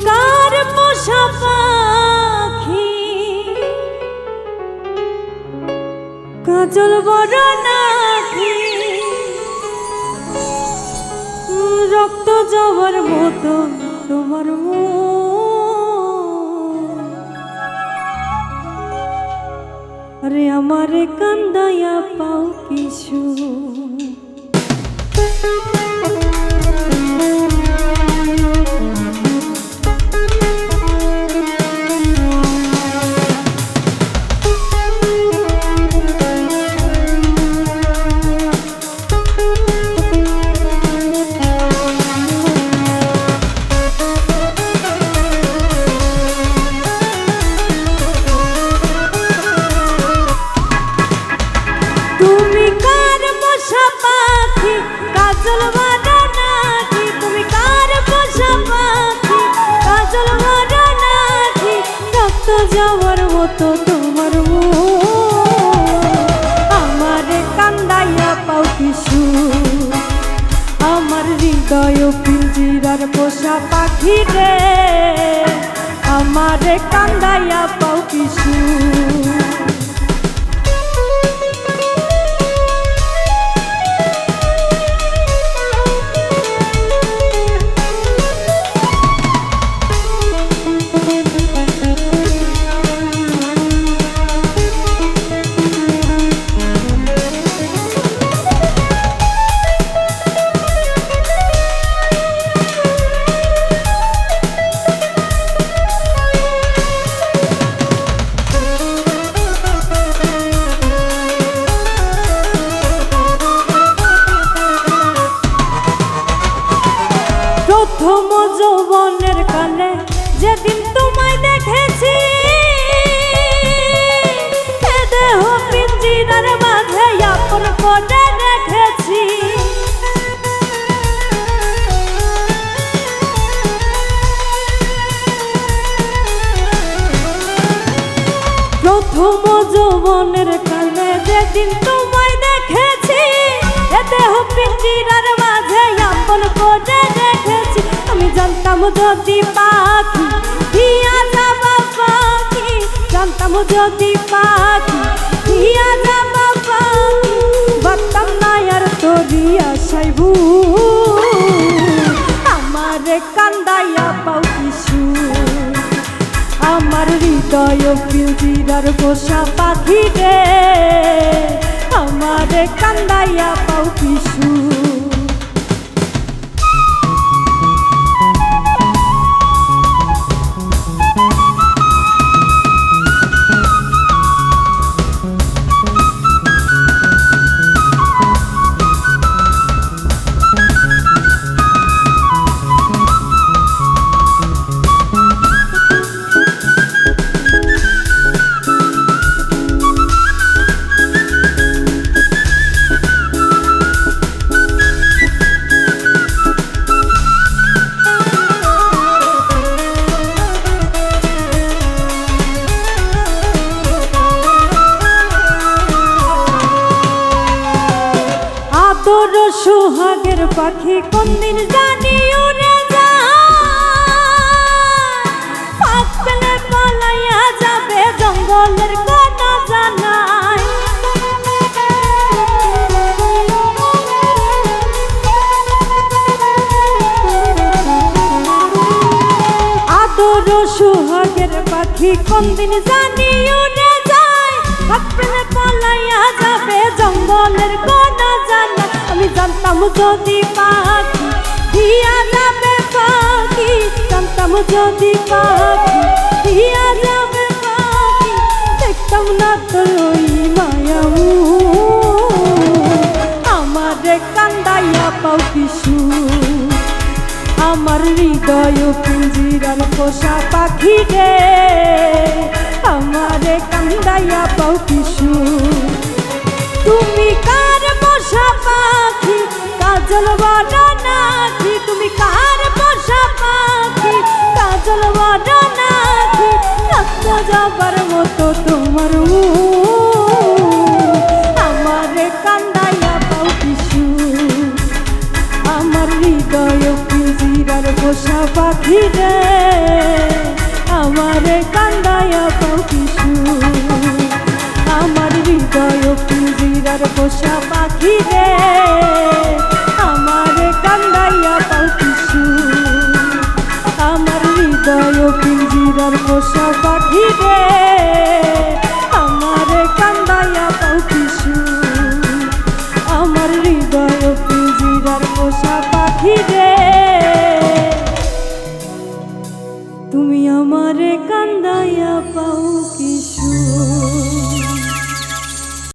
কার পোষা পাখি কাজল বড় নাকি রক্ত জবার মতো তোমার আরে আমারে কান্দাইয়া পাও কিছু তুমি কার পোষা পাখি কাজল বড় নাকি তুমি কার পোষা পাখি কাজল বড় নাকি রক্ত যাওয়ার মতো তোমার আমারে কান্দাইয়া পাও কিছু আমার হৃদয় পিঞ্জিরার পোষা পাখি রে আমারে কান্দাইয়া পাও কিছু প্রথম যৌবনের কালে যেদিন তোমায় দেখেছি দেহ পিঞ্জিরার মাঝে আপন করে রেখেছি প্রথম যৌবনের কালে যেদিন তোমায় দেখেছি দেহ পিঞ্জিরার মাঝে আপন করে রেখেছি আমি জানতাম যদি পাখি দিয়া যাবা পাখি জানতাম যদি পাখি দিয়া যাবা পাখি ভাবতাম না আর তোরি আশাই আমারে কান্দাইয়া পাও কিছু আমার হৃদয় পিঞ্জিরার পোষা পাখি রে আমারে কান্দাইয়া পাও কিছু তোর সোহাগের পাখি কোনদিন জানি উড়ে যায় পালাইয়া যাবে জঙ্গলের কথা জানায় আদর সোহাগের পাখি কোনদিন জানি উড়ে যায় পালাইয়া যাবে জঙ্গলের কথা জানায় আমি জানতাম যদি পাখি দিয়া যাবে পাখি জানতাম যদি পাখি দিয়া যাবে পাখি দেখতাম না তোর ওই মায়া আমারে কান্দাইয়া পাও কিছু আমার হৃদয় পিঞ্জিরার পোষা পাখি রে আমারে কান্দাইয়া পাও কিছু তুমি কার পোষা পাখি কাজল বড় নাকি তুমি কার পোষা পাখি কাজল বড় নাকি রক্ত যাবার মতো তোমার আমারে কান্দাইয়া পাও কিছু আমার হৃদয় পিঞ্জিরার পোষা পাখি রে পোষা পাখি রে আমারে কান্দাইয়া পাও কিছু আমার হৃদয় পিঞ্জিরার পোষা পাখি রে